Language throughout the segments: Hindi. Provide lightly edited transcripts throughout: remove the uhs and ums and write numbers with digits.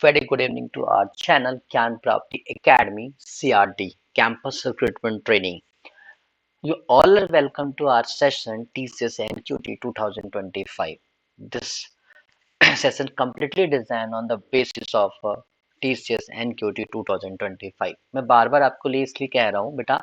Very good evening to our channel Gyan Prapti Academy CRT Campus Recruitment Training. You all are welcome to our session TCS NQT 2025. This session completely designed on the basis of TCS NQT 2025. मैं बार बार आपको लिए इसलिए कह रहा हूँ बेटा,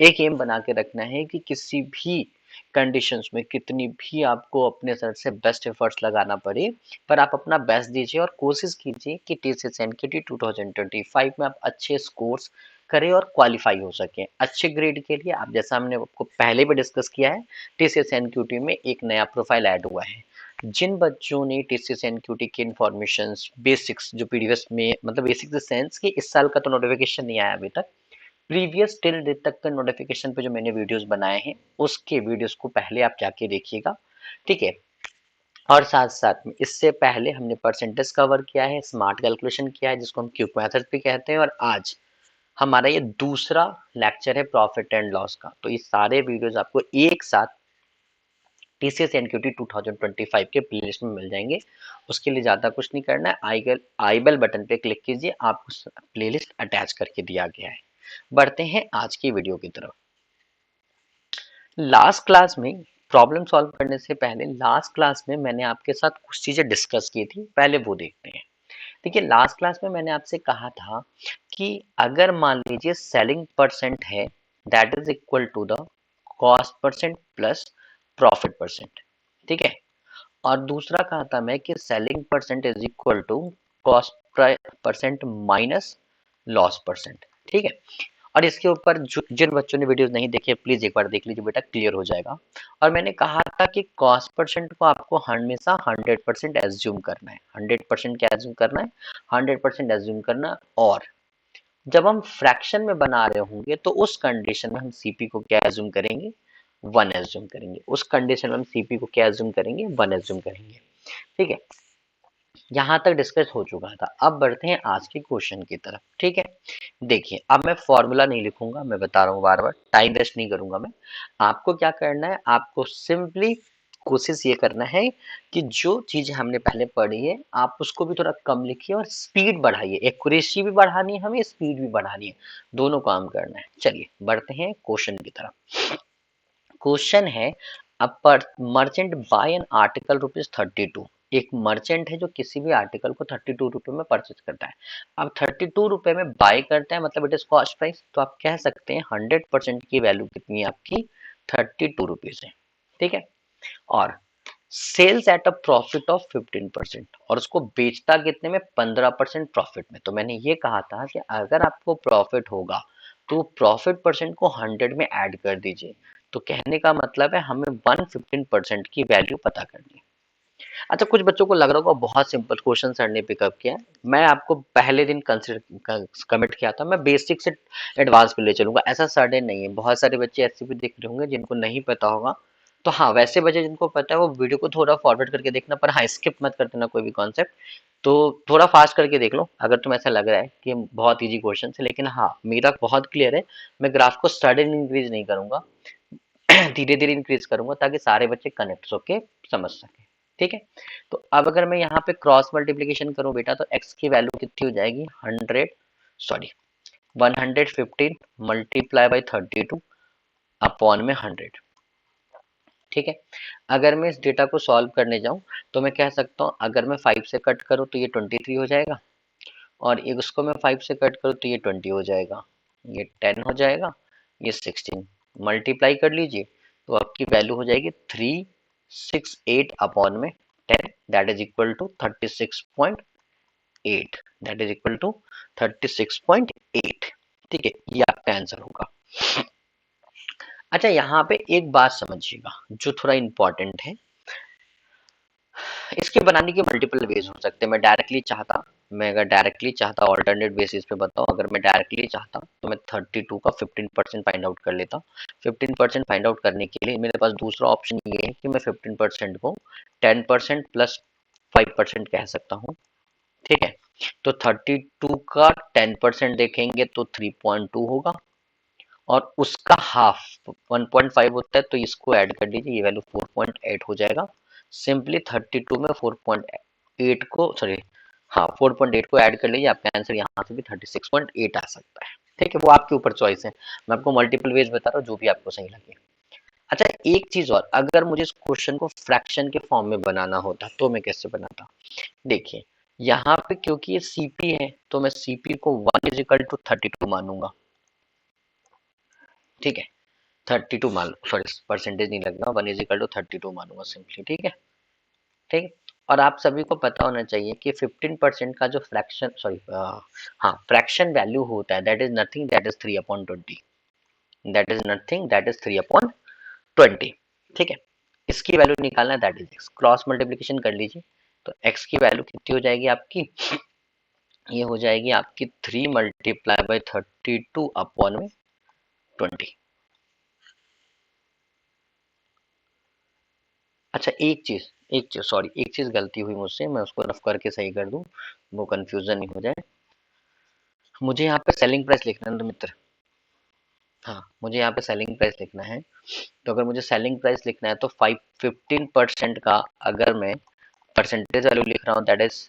एक एम बना के रखना है कि किसी भी कंडीशंस में कितनी भी आपको अपने तरफ से बेस्ट एफर्ट्स लगाना पड़े, पर आप अपना बेस्ट दीजिए और कोशिश कीजिए कि टीसीएस एनक्यूटी 2025 में आप अच्छे स्कोर्स करें और क्वालिफाई हो सकें अच्छे ग्रेड के लिए। आप जैसा हमने आपको पहले भी डिस्कस किया है, टीसीएस एनक्यूटी में एक नया प्रोफाइल ऐड हुआ है। जिन बच्चों ने टीसीएस एनक्यूटी के इन्फॉर्मेशन बेसिक्स जो पीडीएफ में, मतलब बेसिक सेंस कि इस साल का तो नोटिफिकेशन नहीं आया अभी तक, प्रीवियस टिल डेट तक का नोटिफिकेशन पे जो मैंने वीडियोस बनाए हैं उसके वीडियोस को पहले आप जाके देखिएगा, ठीक है। और साथ साथ में इससे पहले हमने परसेंटेज कवर किया है, स्मार्ट कैलकुलेशन किया है जिसको हम क्यूब मेथड भी कहते हैं, और आज हमारा ये दूसरा लेक्चर है प्रॉफिट एंड लॉस का। तो ये सारे वीडियोस आपको एक साथ टीसीएस एनक्यूटी 2025 के प्लेलिस्ट में मिल जाएंगे। उसके लिए ज़्यादा कुछ नहीं करना है, आई बेल बटन पे क्लिक कीजिए, आपको प्लेलिस्ट अटैच करके दिया गया है। बढ़ते हैं आज की वीडियो की तरफ। लास्ट क्लास में प्रॉब्लम सॉल्व करने से पहले लास्ट क्लास में मैंने आपके साथ कुछ चीजें डिस्कस की थी, पहले वो देखते हैं। देखिए, लास्ट क्लास में मैंने आपसे कहा था कि अगर मान लीजिए सेलिंग परसेंट है that is equal to the cost percent plus profit percent, ठीक है। और दूसरा कहा था मैं कि selling percent is equal to cost percent minus loss percent, ठीक है। और इसके ऊपर जिन बच्चों ने वीडियोस नहीं देखे प्लीज एक बार देख लीजिए बेटा, क्लियर हो जाएगा। और मैंने कहा था कि कॉस्ट परसेंट को आपको हमेशा 100% एज्यूम करना है। 100% क्या एज्यूम करना है? 100% एज्यूम करना। और जब हम फ्रैक्शन में बना रहे होंगे तो उस कंडीशन में हम सीपी को क्या एज्यूम करेंगे? 1 एज्यूम करेंगे। उस कंडीशन में हम सीपी को क्या एज्यूम करेंगे? 1 एज्यूम करेंगे, ठीक है। यहाँ तक डिस्कस हो चुका था। अब बढ़ते हैं आज के क्वेश्चन की तरफ, ठीक है। देखिए, अब मैं फॉर्मूला नहीं लिखूंगा, मैं बता रहा हूँ बार बार, टाइम वेस्ट नहीं करूंगा मैं। आपको क्या करना है, आपको सिंपली कोशिश ये करना है कि जो चीजें हमने पहले पढ़ी है आप उसको भी थोड़ा कम लिखिए और स्पीड बढ़ाइए। एक्यूरेसी भी बढ़ानी है हमें, स्पीड भी बढ़ानी है, दोनों काम करना है। चलिए बढ़ते हैं क्वेश्चन की तरफ। क्वेश्चन है, a merchant buy an article ₹32। एक मर्चेंट है जो किसी भी आर्टिकल को 32 रुपए में परचेज करता है। अब 32 रुपए में बाय करता है, मतलब इट इज कॉस्ट प्राइस, तो आप कह सकते हैं 100% की वैल्यू कितनी है आपकी? 32 रुपीज है, ठीक है। और sells at a profit of 15%, और उसको बेचता कितने में? 15% प्रॉफिट में। तो मैंने ये कहा था कि अगर आपको प्रॉफिट होगा तो प्रॉफिट परसेंट को 100 में ऐड कर दीजिए। तो कहने का मतलब है हमें 115% की वैल्यू पता करनी है। अच्छा, कुछ बच्चों को लग रहा होगा बहुत सिंपल क्वेश्चन सर ने पिकअप किया है। मैं आपको पहले दिन कंसिडर कमिट किया था, मैं बेसिक से एडवांस पे ले चलूंगा, ऐसा सडन नहीं है। बहुत सारे बच्चे ऐसे भी दिख रहे होंगे जिनको नहीं पता होगा, तो हाँ, वैसे बच्चे जिनको पता है वो वीडियो को थोड़ा फॉरवर्ड करके देखना, पर हाँ स्किप मत कर देना कोई भी कॉन्सेप्ट। तो थोड़ा फास्ट करके देख लो अगर तुम्हें ऐसा लग रहा है कि बहुत इजी क्वेश्चन है, लेकिन हाँ मेरा बहुत क्लियर है, मैं ग्राफ को सडन इंक्रीज नहीं करूंगा, धीरे धीरे इंक्रीज करूंगा ताकि सारे बच्चे कनेक्ट होके समझ सके, ठीक है। तो अब अगर मैं यहाँ पे क्रॉस मल्टीप्लीकेशन करूं बेटा, तो x की वैल्यू कितनी हो जाएगी? 115 मल्टीप्लाई बाई 32 अपॉन में 100, ठीक है। अगर मैं इस डेटा को सॉल्व करने जाऊं तो मैं कह सकता हूं अगर मैं 5 से कट करूं तो ये 23 हो जाएगा, और एक उसको मैं 5 से कट करूं तो ये 20 हो जाएगा, ये 10 हो जाएगा, ये 16। मल्टीप्लाई कर लीजिए तो आपकी वैल्यू हो जाएगी 368 अपॉन में 10, that is equal to 36.8, that is equal to 36.8, ठीक है। ये आपका आंसर होगा। अच्छा, यहाँ पे एक बात समझिएगा जो थोड़ा इंपॉर्टेंट है, इसके बनाने के मल्टीपल वेज हो सकते हैं। मैं अगर डायरेक्टली चाहता ऑल्टरनेट बेसिस पे बताऊं, अगर मैं डायरेक्टली चाहता तो मैं 32 का 15% फाइंड आउट कर लेता। 15% फाइंड आउट करने के लिए मेरे पास दूसरा ऑप्शन ये है कि मैं 15% को 10% प्लस 5% कह सकता हूँ, ठीक है। तो 32 का 10% देखेंगे तो 3.2 होगा, और उसका हाफ 1.5 होता है, तो इसको ऐड कर लीजिए, ये वैल्यू 4.8 हो जाएगा। सिंपली 32 में 4.8 को, सॉरी हाँ 4.8 को ऐड कर लीजिए, आपका आंसर यहाँ से भी 36.8 आ सकता है। ठीक है, वो आपके ऊपर चॉइस है, मैं आपको मल्टीपल वेज बता रहा हूँ, जो भी आपको सही लगे। अच्छा एक चीज और, अगर मुझे इस क्वेश्चन को फ्रैक्शन के फॉर्म में बनाना होता तो मैं कैसे बनाता? देखिए यहाँ पे क्योंकि ये सीपी है तो मैं सीपी को 1 = 32 मानूंगा। ठीक है, 32 मान, सॉरी परसेंटेज नहीं लगेगा, 1 = 32 मानूंगा सिंपली। ठीक है, ठीक है। और आप सभी को पता होना चाहिए कि 15% का जो फ्रैक्शन, सॉरी हाँ फ्रैक्शन वैल्यू होता है, that is nothing, that is 3/20, that is nothing, that is 3/20। ठीक है, इसकी वैल्यू निकालना है, that is x, cross multiplication कर लीजिए, तो एक्स की वैल्यू कितनी हो जाएगी आपकी, ये हो जाएगी आपकी 3 × 32/20। अच्छा एक चीज सॉरी, एक चीज गलती हुई मुझसे, मैं उसको रफ करके सही कर दूं, वो कंफ्यूजन नहीं हो जाए। मुझे यहाँ पे सेलिंग प्राइस लिखना है तो मित्र, हाँ मुझे यहाँ पे सेलिंग प्राइस लिखना है, तो अगर मुझे सेलिंग प्राइस लिखना है तो 15% का अगर मैं परसेंटेज वैल्यू लिख रहा हूँ, that is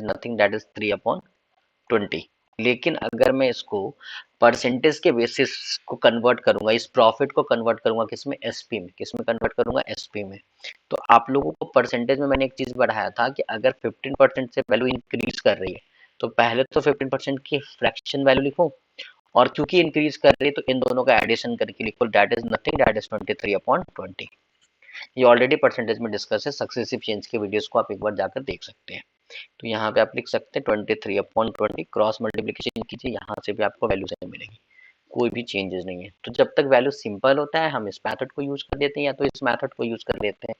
nothing, that is 3/20। लेकिन अगर मैं इसको परसेंटेज के बेसिस को कन्वर्ट करूंगा, इस प्रॉफिट को कन्वर्ट करूंगा किसमें, एसपी में, किसमें कन्वर्ट करूंगा, एसपी में, तो आप लोगों को परसेंटेज में मैंने एक चीज बढ़ाया था कि अगर 15% से वैल्यू इंक्रीज कर रही है तो पहले तो 15% की फ्रैक्शन वैल्यू लिखो, और क्योंकि इंक्रीज कर रही है तो इन दोनों का एडिशन करके लिखो, that is nothing, that is 23/20। ये ऑलरेडी परसेंटेज में डिस्कस है, सक्सेसिव चेंज के वीडियोस को आप एक बार जाकर देख सकते हैं। तो यहाँ पे आप लिख सकते हैं 23/20, क्रॉस मल्टीप्लीकेशन कीजिए, यहाँ से भी आपको वैल्यू सेम मिलेगी, कोई भी चेंजेस नहीं है। तो जब तक वैल्यू सिंपल होता है हम इस मेथड को यूज कर लेते हैं या तो इस मेथड को यूज कर लेते हैं।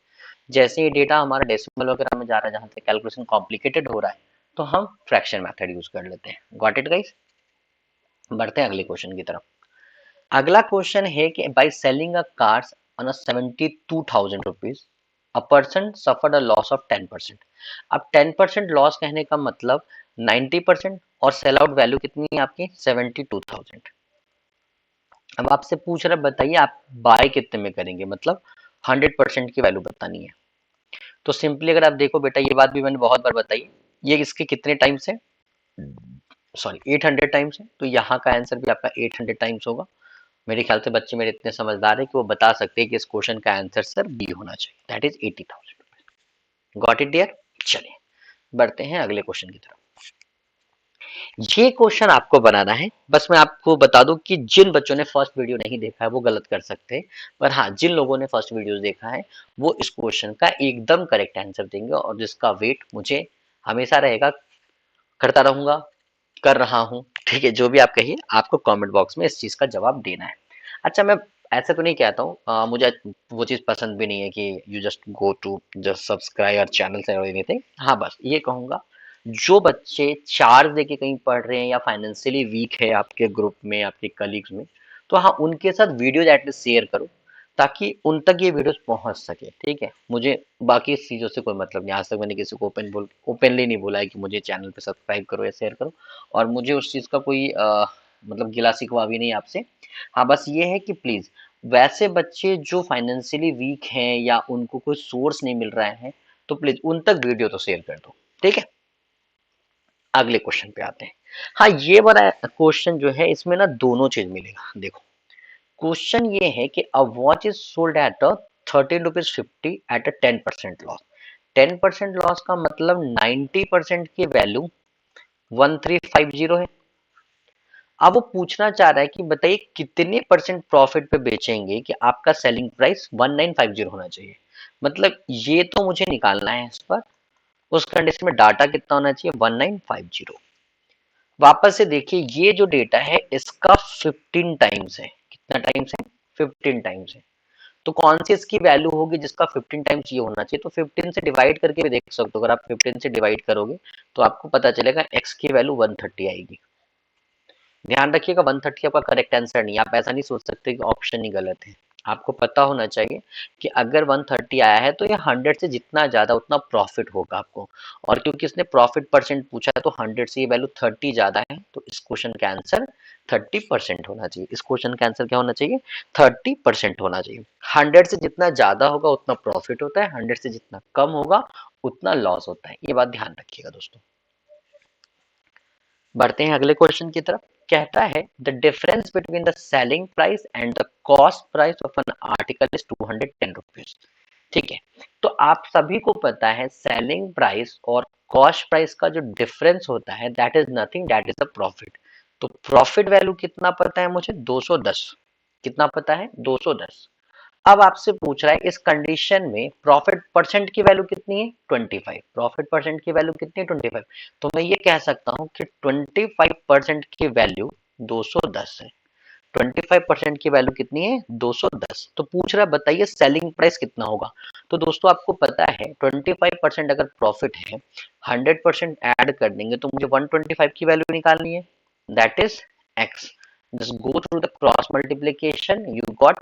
जैसे ही डेटा हमारा डेसिमल वगैरह में जा रहा है, जहाँ से कैलकुलेशन कॉम्प्लिकेटेड हो रहा है, तो हम फ्रैक्शन मेथड यूज कर लेते हैं। Got it guys? बढ़ते हैं अगले क्वेश्चन की तरफ। अगला क्वेश्चन है कि by selling a cars on 72,000 rupees a person suffered a loss of 10%। अब 10% लॉस कहने का मतलब 90%, और सेल आउट वैल्यू कितनी है आपकी 72,000। अब आपसे पूछ रहा है बताइए आप बाय कितने में करेंगे, मतलब 100% की वैल्यू बतानी है। तो सिंपली अगर आप देखो बेटा, ये बात भी मैंने बहुत बार बताई, ये इसके कितने टाइम्स है, सॉरी 800 टाइम्स है, तो यहाँ का आंसर भी आपका 800 टाइम्स होगा। मेरे ख्याल से बच्चे मेरे इतने समझदार है कि वो बता सकते हैं कि इस क्वेश्चन का आंसर सर बी होना चाहिए, that is 80,000। Got it dear? चलिए बढ़ते हैं अगले क्वेश्चन की तरफ। ये क्वेश्चन आपको बनाना है, बस मैं आपको बता दूं कि जिन बच्चों ने फर्स्ट वीडियो नहीं देखा है वो गलत कर सकते हैं, पर हाँ जिन लोगों ने फर्स्ट वीडियो देखा है वो इस क्वेश्चन का एकदम करेक्ट आंसर देंगे, और जिसका वेट मुझे हमेशा रहेगा, करता रहूंगा, कर रहा हूं। ठीक है, जो भी आप कहिए आपको कमेंट बॉक्स में इस चीज का जवाब देना है। अच्छा मैं ऐसा तो नहीं कहता हूँ, मुझे वो चीज पसंद भी नहीं है कि you just go to just subscribe our channel और एनीथिंग। हाँ बस ये कहूंगा, जो बच्चे चार्ज देके कहीं पढ़ रहे हैं या फाइनेंशियली वीक है आपके ग्रुप में, आपके कलीग्स में, तो हाँ उनके साथ वीडियोज एटलीस्ट शेयर करो, ताकि उन तक ये वीडियोस पहुंच सके। ठीक है, मुझे बाकी इस चीज़ों से कोई मतलब नहीं, आज तक मैंने किसी को ओपनली नहीं बोला है कि मुझे चैनल पे सब्सक्राइब करो या शेयर करो, और मुझे उस चीज़ का कोई मतलब गिला शिकवा भी नहीं आपसे। हाँ बस ये है कि प्लीज़ वैसे बच्चे जो फाइनेंशियली वीक हैं या उनको कोई सोर्स नहीं मिल रहा है, तो प्लीज़ उन तक वीडियो तो शेयर कर दो। ठीक है, अगले क्वेश्चन पे आते हैं। हाँ ये वाला क्वेश्चन जो है इसमें ना दोनों चीज मिलेगा। देखो क्वेश्चन ये है कि a watch is sold at a 13 rupees 50 at a 10% loss. 10% loss का मतलब 90% की वैल्यू 1350 है। अब वो पूछना चाह रहा है कि बताइए कितने परसेंट प्रॉफिट पे बेचेंगे कि आपका सेलिंग प्राइस 1950 होना चाहिए। मतलब ये तो मुझे निकालना है इस पर, उस कंडीशन में डाटा कितना होना चाहिए 1950। वापस से देखिए ये जो डेटा है इसका 15 टाइम्स है, कितना टाइम्स है 15 टाइम्स है। तो कौन सी इसकी वैल्यू होगी जिसका 15 टाइम्स ये होना चाहिए, तो 15 से डिवाइड करके भी देख सकते हो। अगर आप 15 से डिवाइड करोगे तो आपको पता चलेगा एक्स की वैल्यू 130 आएगी। ध्यान रखिएगा 130 आपका करेक्ट आंसर नहीं है, आप ऐसा नहीं सोच सकते कि ऑप्शन ही गलत है। आपको पता होना चाहिए कि अगर 130 आया है तो ये 100 से जितना ज्यादा उतना प्रॉफिट होगा आपको, और क्योंकि इसने प्रॉफिट परसेंट पूछा है तो 100 से ये वैल्यू 30 ज्यादा है, तो इस क्वेश्चन का आंसर 30% होना चाहिए। इस क्वेश्चन का आंसर क्या होना चाहिए 30% होना चाहिए। 100 से जितना ज्यादा होगा उतना प्रॉफिट होता है, 100 से जितना कम होगा उतना लॉस होता है, ये बात ध्यान रखिएगा दोस्तों। बढ़ते हैं अगले क्वेश्चन की तरफ। कहता है the difference between the selling price and the cost price of an article is 210 rupees. ठीक है, तो आप सभी को पता है सेलिंग प्राइस और कॉस्ट प्राइस का जो डिफरेंस होता है that is nothing, that is a profit. तो प्रॉफिट वैल्यू कितना पता है मुझे? 210। कितना पता है? 210। अब आपसे पूछ रहा है इस कंडीशन में प्रॉफिट परसेंट की वैल्यू कितनी है? 25। प्रॉफिट परसेंट की वैल्यू कितनी है? 25। तो मैं ये कह सकता हूं कि 25% की वैल्यू 210 है। 25% की वैल्यू कितनी है? 210। तो पूछ रहा है बताइए सेलिंग प्राइस कितना होगा। तो दोस्तों आपको पता है 25% अगर प्रॉफिट है, 100% ऐड कर देंगे तो मुझे 125 की वैल्यू निकालनी है, that is x. Just go through the cross multiplication, you got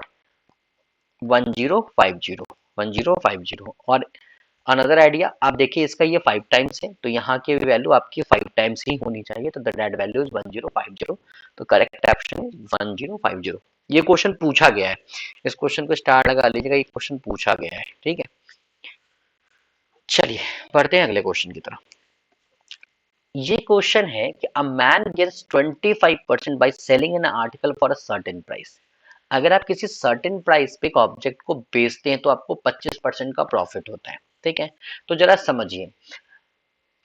1050, 1050। और अनदर आइडिया आप देखिए, इसका ये 5 टाइम्स है तो यहाँ की वैल्यू आपकी 5 टाइम्स ही होनी चाहिए, तो दैट वैल्यू इज 1050। तो करेक्ट ऑप्शन इज 1050। ये क्वेश्चन पूछा गया है, इस क्वेश्चन को स्टार लगा लीजिएगा, ये क्वेश्चन पूछा गया है। ठीक है, चलिए बढ़ते हैं अगले क्वेश्चन की तरफ। ये क्वेश्चन है कि a man gets 25% by selling an article for a certain price. अगर आप किसी सर्टेन प्राइस पे एक ऑब्जेक्ट को बेचते हैं तो आपको 25% का प्रॉफिट होता है। ठीक है, तो जरा समझिए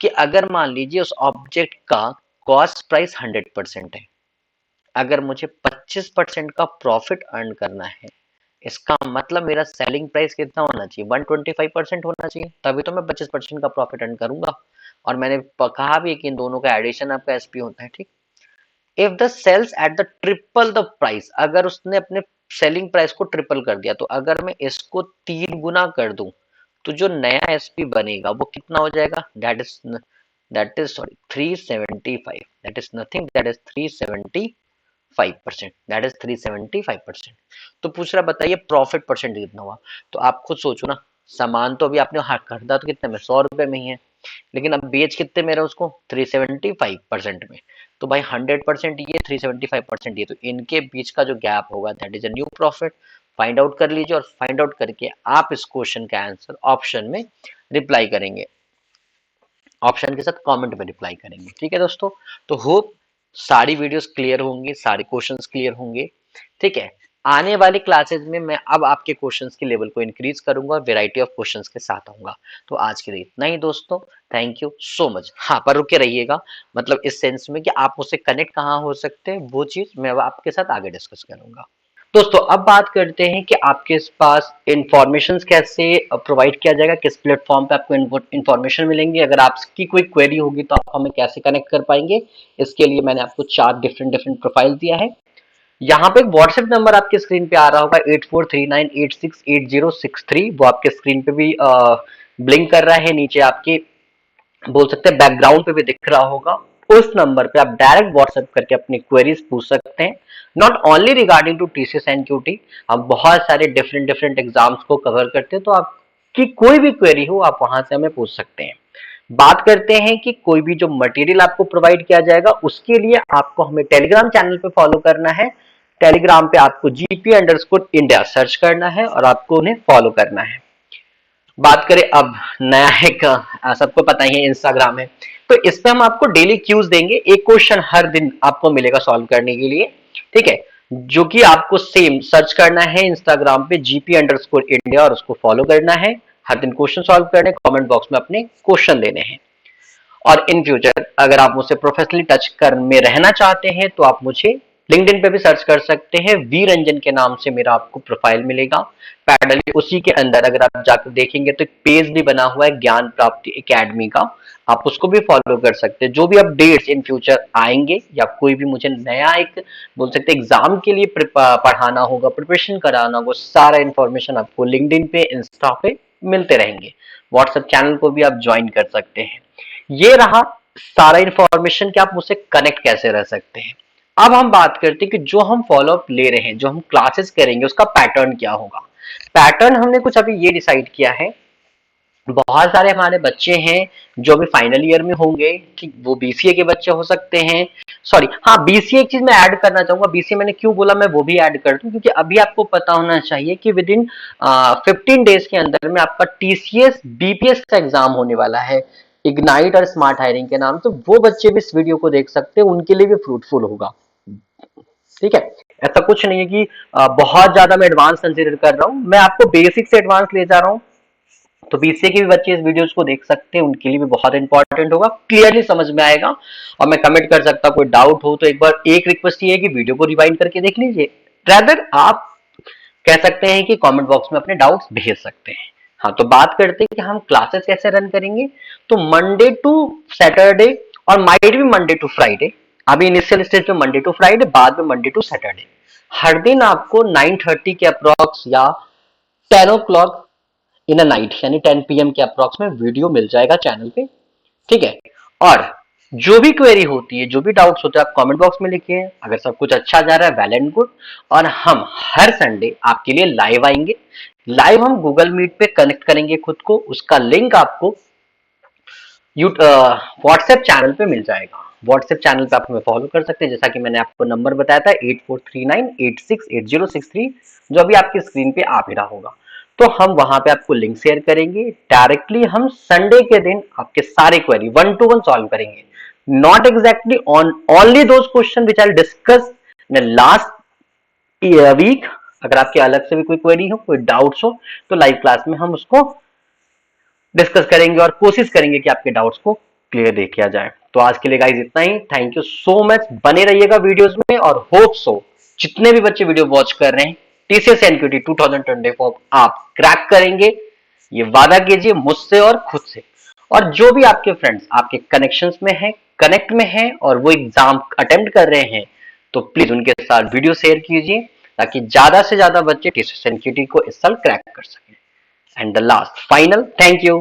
कि अगर मान लीजिए उस ऑब्जेक्ट का कॉस्ट प्राइस 100% है, अगर मुझे 25% का प्रॉफिट अर्न करना है, इसका मतलब मेरा सेलिंग प्राइस कितना होना चाहिए? 125% होना चाहिए, तभी तो मैं 25% का प्रॉफिट अर्न करूंगा। और मैंने कहा भी कि इन दोनों का एडिशन आपका एसपी होता है। ठीक, if the sells at the triple the price, अगर उसने अपने सेलिंग प्राइस को ट्रिपल कर दिया, तो अगर मैं इसको 3 गुना कर दूं तो जो नया एसपी बनेगा वो कितना हो जाएगा? That is sorry 375। That is nothing, that is 375%, that is 375%। तो पूछ रहा बताइए प्रॉफिट परसेंट कितना हुआ। तो आप खुद सोचो ना, सामान तो अभी आपने खरीदा तो कितने में? 100 रुपए में ही है, लेकिन अब बेच कितने में रहा उसको? 375% में। तो भाई 100% ये, 375% ये, तो इनके बीच का जो गैप होगा that is a new profit. Find out कर लीजिए और फाइंड आउट करके आप इस क्वेश्चन का आंसर ऑप्शन में रिप्लाई करेंगे, ऑप्शन के साथ कमेंट में रिप्लाई करेंगे। ठीक है दोस्तों, तो होप सारी वीडियोस क्लियर होंगी, सारे क्वेश्चंस क्लियर होंगे। ठीक है, आने वाली क्लासेस में मैं अब आपके क्वेश्चंस के लेवल को इंक्रीज करूंगा और वेराइटी ऑफ क्वेश्चंस के साथ आऊंगा। तो आज के लिए इतना ही दोस्तों, थैंक यू सो मच। हाँ, पर रुके रहिएगा, मतलब इस सेंस में कि आप मुझसे कनेक्ट कहाँ हो सकते हैं, वो चीज मैं आपके साथ आगे डिस्कस करूंगा। दोस्तों अब बात करते हैं कि आपके पास इंफॉर्मेशन कैसे प्रोवाइड किया जाएगा, किस प्लेटफॉर्म पे आपको इंफॉर्मेशन मिलेंगी, अगर आपकी कोई क्वेरी होगी तो आप हमें कैसे कनेक्ट कर पाएंगे। इसके लिए मैंने आपको 4 डिफरेंट डिफरेंट प्रोफाइल दिया है। यहाँ पे एक व्हाट्सएप नंबर आपके स्क्रीन पे आ रहा होगा 8439868063, वो आपके स्क्रीन पे भी ब्लिंक कर रहा है, नीचे आपके बोल सकते हैं बैकग्राउंड पे भी दिख रहा होगा। उस नंबर पे आप डायरेक्ट व्हाट्सएप करके अपनी क्वेरीज पूछ सकते हैं, not only regarding to TCS NQT, हम बहुत सारे डिफरेंट डिफरेंट एग्जाम्स को कवर करते हैं, तो आपकी कोई भी क्वेरी हो आप वहां से हमें पूछ सकते हैं। बात करते हैं कि कोई भी जो मटेरियल आपको प्रोवाइड किया जाएगा उसके लिए आपको हमें टेलीग्राम चैनल पे फॉलो करना है। टेलीग्राम पे आपको GP_India सर्च करना है और आपको उन्हें फॉलो करना है। बात करें अब नया एक सबको पता ही है इंस्टाग्राम है, तो इस पे हम आपको डेली क्यूज देंगे, एक क्वेश्चन हर दिन आपको मिलेगा सॉल्व करने के लिए। ठीक है, जो कि आपको सेम सर्च करना है इंस्टाग्राम पे GP_India और उसको फॉलो करना है, हर दिन क्वेश्चन सॉल्व करने, कमेंट बॉक्स में अपने क्वेश्चन देने हैं। और इन फ्यूचर अगर आप मुझसे प्रोफेशनली टच कर में रहना चाहते हैं तो आप मुझे लिंक्डइन पे भी सर्च कर सकते हैं, वी रंजन के नाम से मेरा आपको प्रोफाइल मिलेगा। पैरेलली उसी के अंदर अगर आप जाकर देखेंगे तो एक पेज भी बना हुआ है ज्ञान प्राप्ति एकेडमी का, आप उसको भी फॉलो कर सकते हैं। जो भी अपडेट्स इन फ्यूचर आएंगे या कोई भी मुझे नया एक बोल सकते एग्जाम के लिए पढ़ाना होगा, प्रिपरेशन कराना होगा, सारा इन्फॉर्मेशन आपको लिंक्डइन पे, इंस्टा पे मिलते रहेंगे। व्हाट्सएप चैनल को भी आप ज्वाइन कर सकते हैं। ये रहा सारा इंफॉर्मेशन कि आप मुझसे कनेक्ट कैसे रह सकते हैं। अब हम बात करते हैं कि जो हम फॉलो अप ले रहे हैं, जो हम क्लासेस करेंगे उसका पैटर्न क्या होगा। पैटर्न हमने कुछ अभी ये डिसाइड किया है, बहुत सारे हमारे बच्चे हैं जो अभी फाइनल ईयर में होंगे, कि वो बीसीए के बच्चे हो सकते हैं। सॉरी, हाँ, बीसीए एक चीज मैं ऐड करना चाहूंगा, बीसीए मैंने क्यों बोला मैं वो भी ऐड कर दूं, क्योंकि अभी आपको पता होना चाहिए कि विद इन 15 डेज के अंदर में आपका टीसीएस बीपीएस का एग्जाम होने वाला है। इग्नाइट और स्मार्ट हायरिंग के नाम से, वो बच्चे भी इस वीडियो को देख सकते हैं, उनके लिए भी फ्रूटफुल होगा। ठीक है, ऐसा कुछ नहीं है कि बहुत ज्यादा मैं एडवांस कंसीडर कर रहा हूं, मैं आपको बेसिक से एडवांस ले जा रहा हूं। तो बीसीए के भी बच्चे इस वीडियोस को देख सकते हैं, उनके लिए भी बहुत इंपॉर्टेंट होगा, क्लियरली समझ में आएगा। और मैं कमेंट कर सकता, कोई डाउट हो तो एक बार एक रिक्वेस्ट ये है कि वीडियो को रिवाइंड करके देख लीजिए। रादर आप कह सकते हैं कि कमेंट बॉक्स में अपने डाउट्स भेज सकते हैं। हाँ, तो बात करते हैं कि हम क्लासेस कैसे रन करेंगे। तो मंडे टू सैटरडे और माइट भी मंडे टू फ्राइडे, अभी इनिशियल स्टेज पे मंडे टू फ्राइडे, बाद में मंडे टू सैटरडे, हर दिन आपको 9:30 के अप्रॉक्स या 10 o'clock इन अ नाइट, यानी 10 PM के अप्रॉक्स में वीडियो मिल जाएगा चैनल पे। ठीक है, और जो भी क्वेरी होती है, जो भी डाउट्स होते हैं, आप कमेंट बॉक्स में लिखिए। अगर सब कुछ अच्छा जा रहा है, वेल एंड गुड। और हम हर संडे आपके लिए लाइव आएंगे। लाइव हम गूगल मीट पे कनेक्ट करेंगे खुद को, उसका लिंक आपको व्हाट्सएप चैनल पे मिल जाएगा। व्हाट्सएप चैनल पे आप हमें फॉलो कर सकते हैं, जैसा कि मैंने आपको नंबर बताया था 8439868063, जो अभी आपकी स्क्रीन पे आ भी रहा होगा। तो हम वहां पे आपको लिंक शेयर करेंगे। डायरेक्टली हम संडे के दिन आपके सारे क्वेरी 1-to-1 सॉल्व करेंगे, not exactly on only those question which I discuss in last week. अगर आपके अलग से भी कोई क्वेरी हो, कोई डाउट्स हो, तो लाइव क्लास में हम उसको डिस्कस करेंगे और कोशिश करेंगे कि आपके डाउट्स को क्लियर दे किया जाए। तो आज के लिए गाइस इतना ही। थैंक यू सो मच, बने रहिएगा वीडियोस में, और होप सो जितने भी बच्चे वीडियो वॉच कर रहे हैं, टीसीएस एनक्यूटी 2024 आप क्रैक करेंगे, ये वादा कीजिए मुझसे और खुद से। और जो भी आपके फ्रेंड्स आपके कनेक्शंस में हैं, कनेक्ट में हैं, और वो एग्जाम अटेम्प्ट कर रहे हैं, तो प्लीज उनके साथ वीडियो शेयर कीजिए, ताकि ज्यादा से ज्यादा बच्चे टीसीएस एनक्यूटी को इस साल क्रैक कर सकें। And the last, final, thank you.